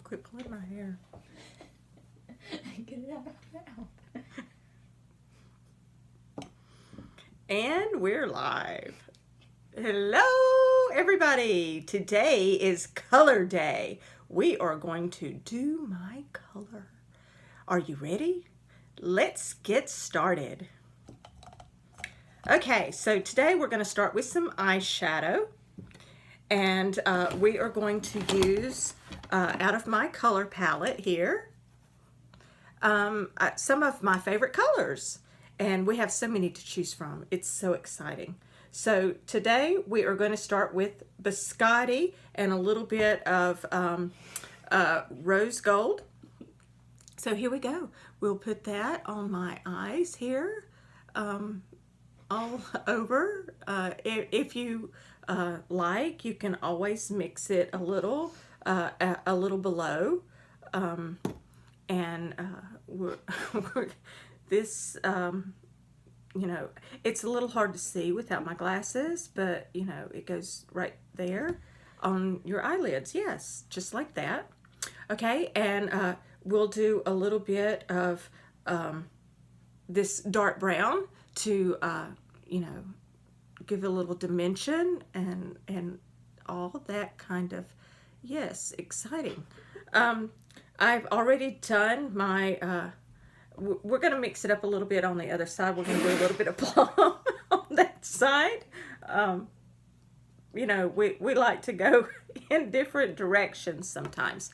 Quit pulling my hair. Get it out of my mouth. And we're live. Hello, everybody. Today is color day. We are going to do my color. Are you ready? Let's get started. Okay, so today we're going to start with some eyeshadow. And we are going to use, out of my color palette here, some of my favorite colors. And we have so many to choose from. It's so exciting. So today we are going to start with Biscotti and a little bit of rose gold. So here we go. We'll put that on my eyes here, all over. If you like, you can always mix it a little below. This, you know, it's a little hard to see without my glasses, but, you know, it goes right there on your eyelids. Yes, just like that. Okay, and we'll do a little bit of this dark brown to, you know, give a little dimension and all that kind of, yes, exciting. I've already done my, we're going to mix it up a little bit on the other side. We're going to do a little bit of plum on that side. You know, we like to go in different directions sometimes.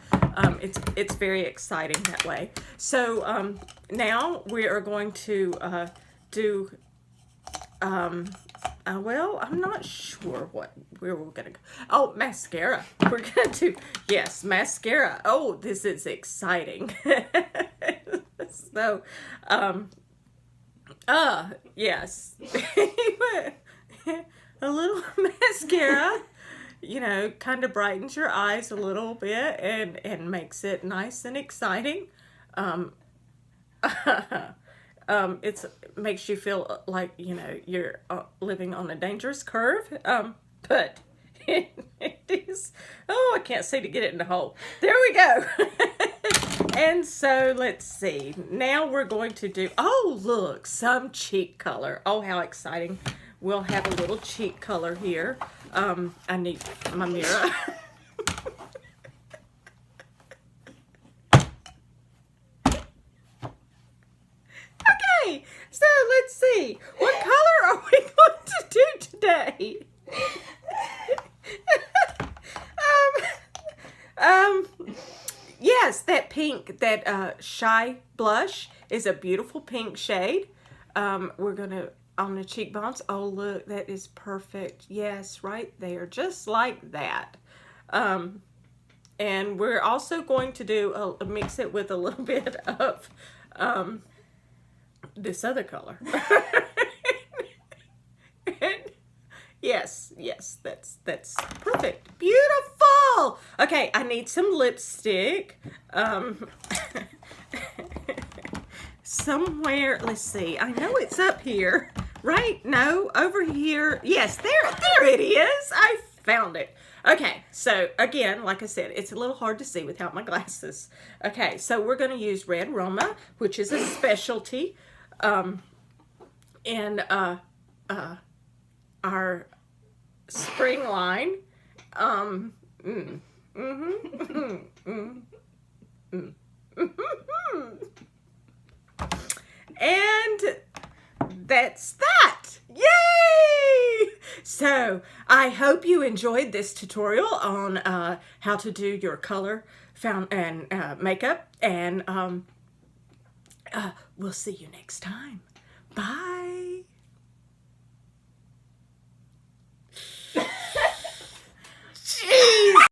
It's very exciting that way. So now we are going to do, well, I'm not sure where we're going to go. Oh, mascara. We're going to do, yes, mascara. Oh, this is exciting. So, yes. A little mascara, you know, kind of brightens your eyes a little bit and makes it nice and exciting. It makes you feel like, you know, you're living on a dangerous curve, but it is, oh, I can't see to get it in the hole. There we go. And so let's see, now we're going to do, oh, look, some cheek color. Oh, how exciting. We'll have a little cheek color here. I need my mirror. Okay, so let's see. What color are we going to do today? Yes, that pink, that Shy Blush is a beautiful pink shade. We're going to, on the cheekbones, oh look, that is perfect. Yes, right there, just like that. And we're also going to do, mix it with a little bit of this other color. Yes, that's perfect. Beautiful. Okay, I need some lipstick. Somewhere, let's see. I know it's up here, right? No, over here. Yes, there it is. I found it. Okay, so again, like I said, it's a little hard to see without my glasses. Okay, so we're going to use Red Roma, which is a specialty in our spring line. And that's that. Yay! So I hope you enjoyed this tutorial on how to do your color and makeup, and we'll see you next time.